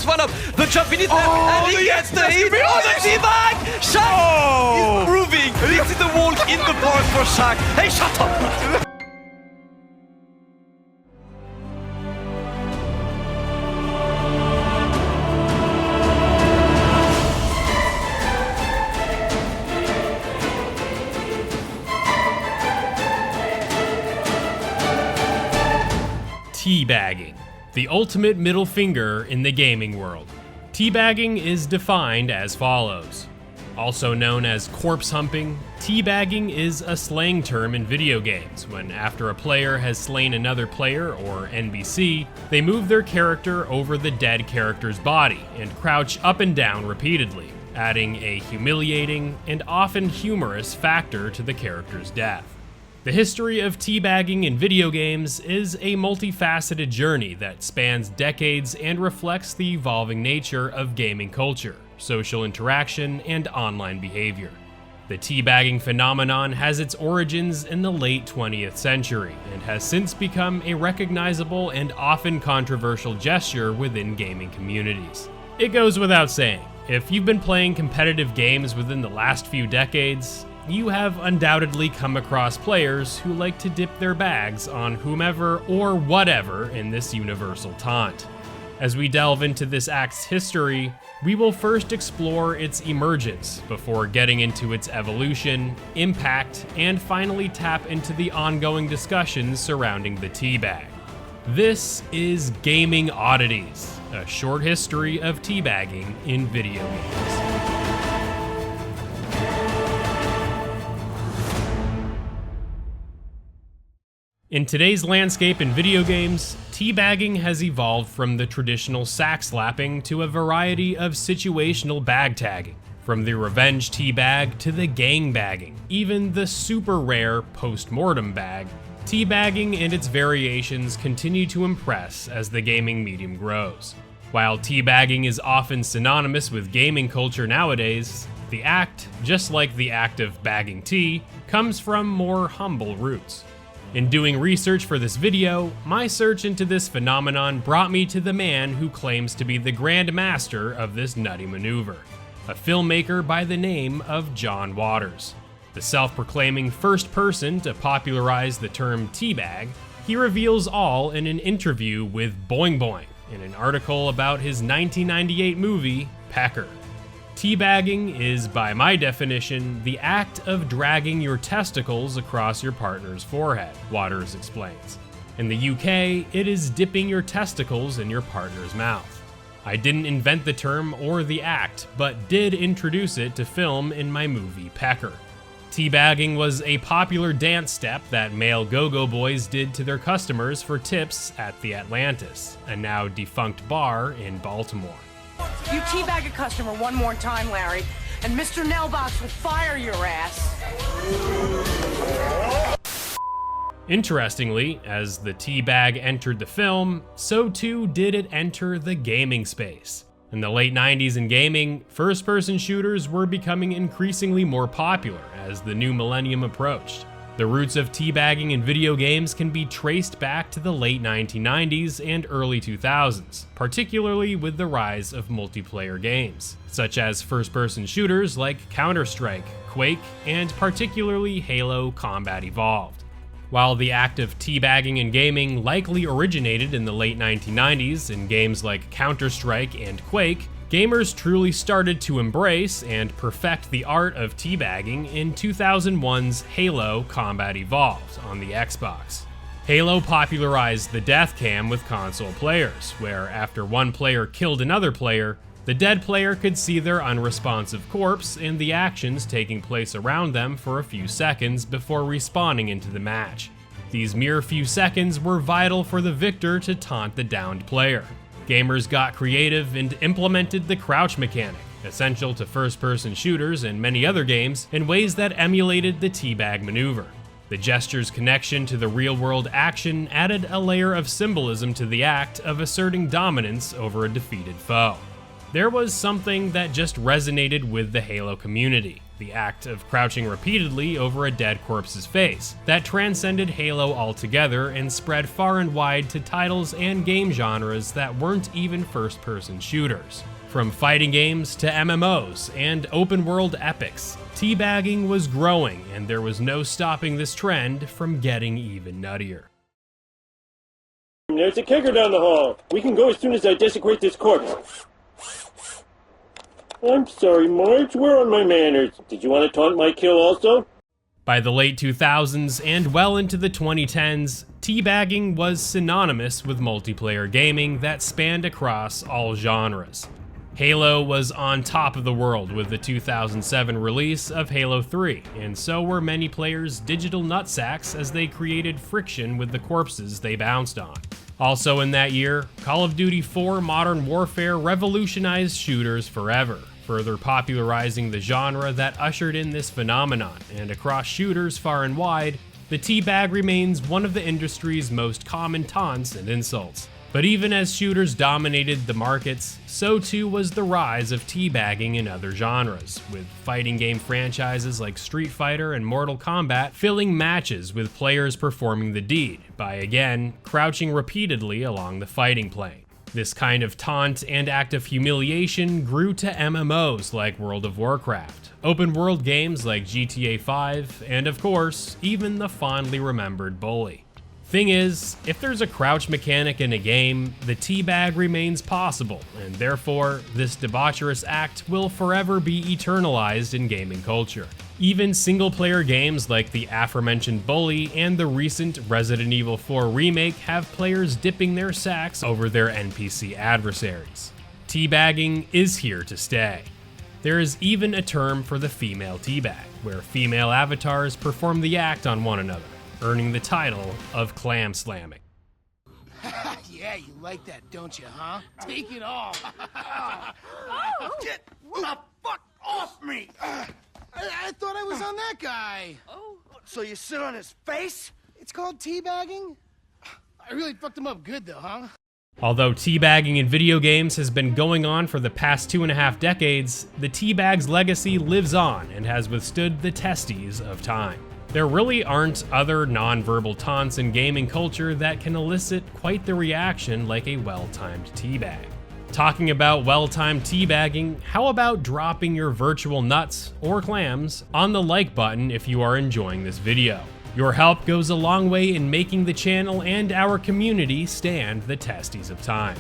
this one up. The jump beneath him, and he gets the hit. Oh, the teabag! Shaq is proving this is the wall in the park for Shaq. Hey, shut up! Teabagging, the ultimate middle finger in the gaming world. Teabagging is defined as follows. Also known as corpse humping, teabagging is a slang term in video games when after a player has slain another player, or NPC, they move their character over the dead character's body and crouch up and down repeatedly, adding a humiliating and often humorous factor to the character's death. The history of teabagging in video games is a multifaceted journey that spans decades and reflects the evolving nature of gaming culture, social interaction, and online behavior. The teabagging phenomenon has its origins in the late 20th century and has since become a recognizable and often controversial gesture within gaming communities. It goes without saying, if you've been playing competitive games within the last few decades, you have undoubtedly come across players who like to dip their bags on whomever or whatever in this universal taunt. As we delve into this act's history, we will first explore its emergence before getting into its evolution, impact, and finally tap into the ongoing discussions surrounding the teabag. This is Gaming Oddities, a short history of teabagging in video games. In today's landscape in video games, teabagging has evolved from the traditional sack slapping to a variety of situational bag tagging, from the revenge teabag to the gang bagging, even the super rare post-mortem bag. Teabagging and its variations continue to impress as the gaming medium grows. While teabagging is often synonymous with gaming culture nowadays, the act, just like the act of bagging tea, comes from more humble roots. In doing research for this video, my search into this phenomenon brought me to the man who claims to be the grand master of this nutty maneuver, a filmmaker by the name of John Waters. The self-proclaiming first person to popularize the term teabag, he reveals all in an interview with Boing Boing in an article about his 1998 movie, Pecker. Teabagging is, by my definition, the act of dragging your testicles across your partner's forehead, Waters explains. In the UK, it is dipping your testicles in your partner's mouth. I didn't invent the term or the act, but did introduce it to film in my movie Pecker. Teabagging was a popular dance step that male go-go boys did to their customers for tips at the Atlantis, a now defunct bar in Baltimore. You teabag a customer one more time, Larry, and Mr. Nailbox will fire your ass. Interestingly, as the teabag entered the film, so too did it enter the gaming space. In the late 90s in gaming, first-person shooters were becoming increasingly more popular as the new millennium approached. The roots of teabagging in video games can be traced back to the late 1990s and early 2000s, particularly with the rise of multiplayer games, such as first-person shooters like Counter-Strike, Quake, and particularly Halo Combat Evolved. While the act of teabagging in gaming likely originated in the late 1990s in games like Counter-Strike and Quake, gamers truly started to embrace and perfect the art of teabagging in 2001's Halo Combat Evolved on the Xbox. Halo popularized the death cam with console players, where after one player killed another player, the dead player could see their unresponsive corpse and the actions taking place around them for a few seconds before respawning into the match. These mere few seconds were vital for the victor to taunt the downed player. Gamers got creative and implemented the crouch mechanic, essential to first-person shooters and many other games, in ways that emulated the teabag maneuver. The gesture's connection to the real-world action added a layer of symbolism to the act of asserting dominance over a defeated foe. There was something that just resonated with the Halo community, the act of crouching repeatedly over a dead corpse's face, that transcended Halo altogether and spread far and wide to titles and game genres that weren't even first-person shooters. From fighting games to MMOs and open-world epics, teabagging was growing, and there was no stopping this trend from getting even nuttier. There's a kegger down the hall. We can go as soon as I desecrate this corpse. I'm sorry, Marge. Where are my manners? Did you want to taunt my kill also? By the late 2000s and well into the 2010s, teabagging was synonymous with multiplayer gaming that spanned across all genres. Halo was on top of the world with the 2007 release of Halo 3, and so were many players' digital nutsacks as they created friction with the corpses they bounced on. Also in that year, Call of Duty 4 Modern Warfare revolutionized shooters forever, further popularizing the genre that ushered in this phenomenon, and across shooters far and wide, the teabag remains one of the industry's most common taunts and insults. But even as shooters dominated the markets, so too was the rise of teabagging in other genres, with fighting game franchises like Street Fighter and Mortal Kombat filling matches with players performing the deed by, again, crouching repeatedly along the fighting plane. This kind of taunt and act of humiliation grew to MMOs like World of Warcraft, open-world games like GTA 5, and of course, even the fondly remembered Bully. Thing is, if there's a crouch mechanic in a game, the teabag remains possible, and therefore, this debaucherous act will forever be eternalized in gaming culture. Even single-player games like the aforementioned Bully and the recent Resident Evil 4 remake have players dipping their sacks over their NPC adversaries. Teabagging is here to stay. There is even a term for the female teabag, where female avatars perform the act on one another, earning the title of clam slamming. Yeah, you like that, don't you, huh? Take it all. Get the fuck off me! I thought I was on that guy. Oh, so you sit on his face? It's called teabagging? I really fucked him up good, though, huh? Although teabagging in video games has been going on for the past 2.5 decades, the teabag's legacy lives on and has withstood the testes of time. There really aren't other non-verbal taunts in gaming culture that can elicit quite the reaction like a well-timed teabag. Talking about well-timed teabagging, how about dropping your virtual nuts or clams on the like button if you are enjoying this video? Your help goes a long way in making the channel and our community stand the testes of time.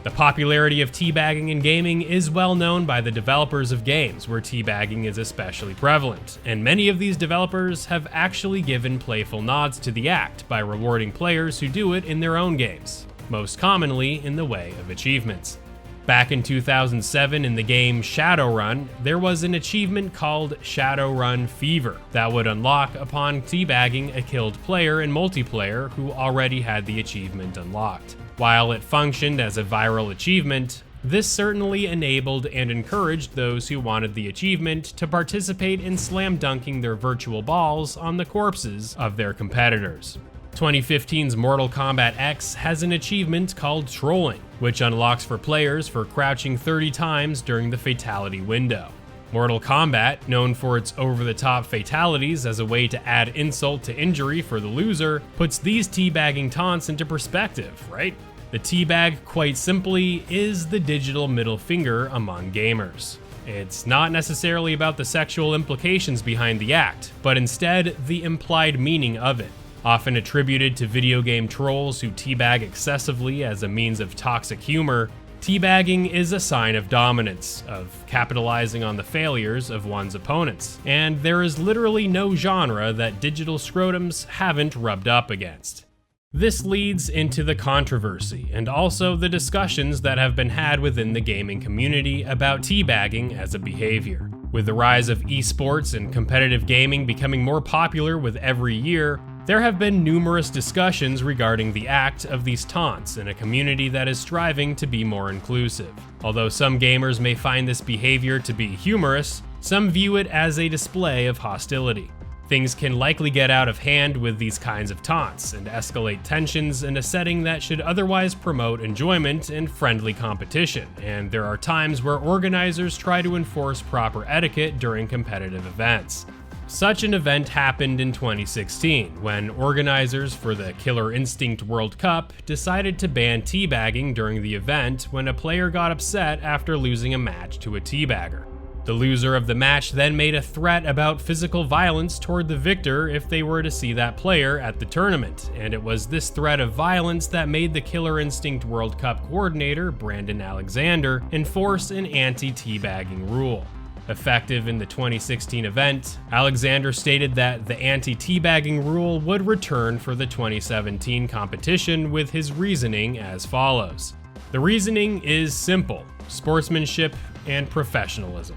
The popularity of teabagging in gaming is well known by the developers of games where teabagging is especially prevalent, and many of these developers have actually given playful nods to the act by rewarding players who do it in their own games, most commonly in the way of achievements. Back in 2007 in the game Shadowrun, there was an achievement called Shadowrun Fever that would unlock upon teabagging a killed player in multiplayer who already had the achievement unlocked. While it functioned as a viral achievement, this certainly enabled and encouraged those who wanted the achievement to participate in slam dunking their virtual balls on the corpses of their competitors. 2015's Mortal Kombat X has an achievement called Trolling, which unlocks for players for crouching 30 times during the fatality window. Mortal Kombat, known for its over-the-top fatalities as a way to add insult to injury for the loser, puts these teabagging taunts into perspective, right? The teabag, quite simply, is the digital middle finger among gamers. It's not necessarily about the sexual implications behind the act, but instead the implied meaning of it. Often attributed to video game trolls who teabag excessively as a means of toxic humor, teabagging is a sign of dominance, of capitalizing on the failures of one's opponents, and there is literally no genre that digital scrotums haven't rubbed up against. This leads into the controversy and also the discussions that have been had within the gaming community about teabagging as a behavior. With the rise of esports and competitive gaming becoming more popular with every year, there have been numerous discussions regarding the act of these taunts in a community that is striving to be more inclusive. Although some gamers may find this behavior to be humorous, some view it as a display of hostility. Things can likely get out of hand with these kinds of taunts and escalate tensions in a setting that should otherwise promote enjoyment and friendly competition, and there are times where organizers try to enforce proper etiquette during competitive events. Such an event happened in 2016, when organizers for the Killer Instinct World Cup decided to ban teabagging during the event when a player got upset after losing a match to a teabagger. The loser of the match then made a threat about physical violence toward the victor if they were to see that player at the tournament, and it was this threat of violence that made the Killer Instinct World Cup coordinator, Brandon Alexander, enforce an anti-teabagging rule. Effective in the 2016 event, Alexander stated that the anti-teabagging rule would return for the 2017 competition with his reasoning as follows. The reasoning is simple: sportsmanship and professionalism.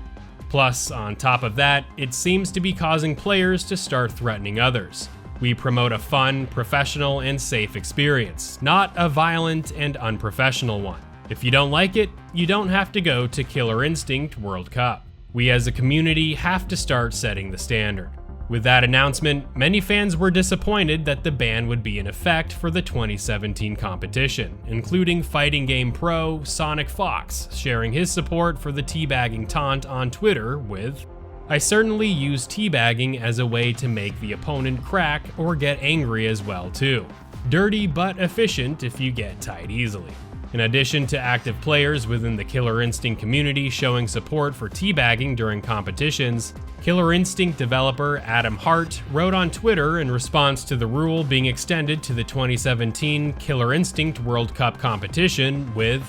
Plus, on top of that, it seems to be causing players to start threatening others. We promote a fun, professional, and safe experience, not a violent and unprofessional one. If you don't like it, you don't have to go to Killer Instinct World Cup. We as a community have to start setting the standard. With that announcement, many fans were disappointed that the ban would be in effect for the 2017 competition, including fighting game pro Sonic Fox sharing his support for the teabagging taunt on Twitter with, "I certainly use teabagging as a way to make the opponent crack or get angry as well too. Dirty but efficient if you get tied easily." In addition to active players within the Killer Instinct community showing support for teabagging during competitions, Killer Instinct developer Adam Hart wrote on Twitter in response to the rule being extended to the 2017 Killer Instinct World Cup competition with,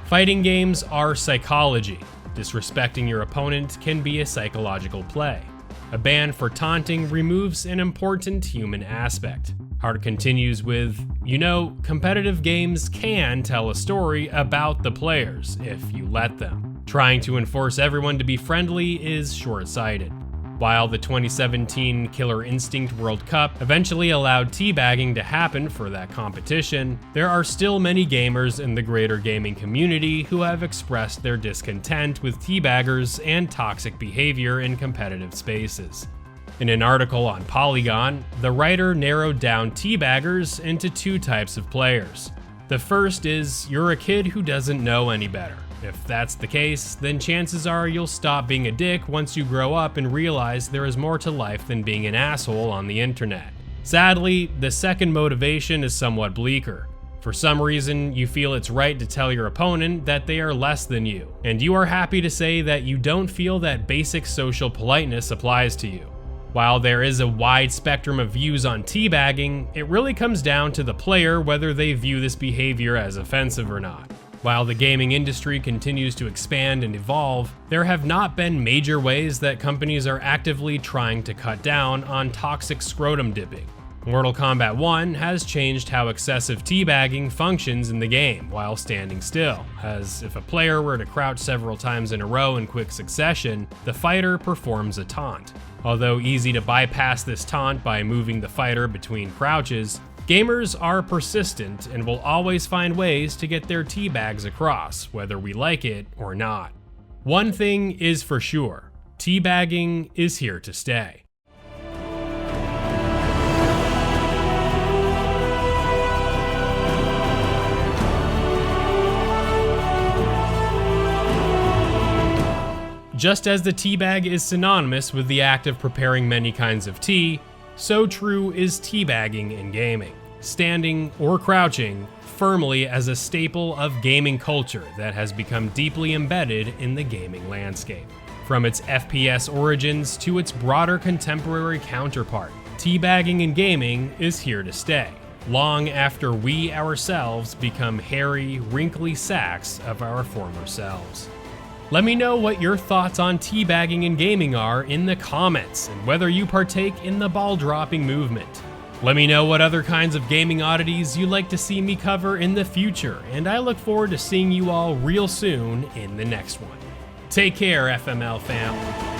"Fighting games are psychology. Disrespecting your opponent can be a psychological play. A ban for taunting removes an important human aspect." Hart continues with, competitive games can tell a story about the players if you let them. Trying to enforce everyone to be friendly is short-sighted." While the 2017 Killer Instinct World Cup eventually allowed teabagging to happen for that competition, there are still many gamers in the greater gaming community who have expressed their discontent with teabaggers and toxic behavior in competitive spaces. In an article on Polygon, the writer narrowed down teabaggers into two types of players. The first is, you're a kid who doesn't know any better. If that's the case, then chances are you'll stop being a dick once you grow up and realize there is more to life than being an asshole on the internet. Sadly, the second motivation is somewhat bleaker. For some reason, you feel it's right to tell your opponent that they are less than you, and you are happy to say that you don't feel that basic social politeness applies to you. While there is a wide spectrum of views on teabagging, it really comes down to the player whether they view this behavior as offensive or not. While the gaming industry continues to expand and evolve, there have not been major ways that companies are actively trying to cut down on toxic scrotum dipping. Mortal Kombat 1 has changed how excessive teabagging functions in the game while standing still, as if a player were to crouch several times in a row in quick succession, the fighter performs a taunt. Although easy to bypass this taunt by moving the fighter between crouches, gamers are persistent and will always find ways to get their teabags across, whether we like it or not. One thing is for sure, teabagging is here to stay. Just as the teabag is synonymous with the act of preparing many kinds of tea, so true is teabagging in gaming, standing or crouching firmly as a staple of gaming culture that has become deeply embedded in the gaming landscape. From its FPS origins to its broader contemporary counterpart, teabagging in gaming is here to stay, long after we ourselves become hairy, wrinkly sacks of our former selves. Let me know what your thoughts on teabagging in gaming are in the comments, and whether you partake in the ball-dropping movement. Let me know what other kinds of gaming oddities you'd like to see me cover in the future, and I look forward to seeing you all real soon in the next one. Take care, FML fam.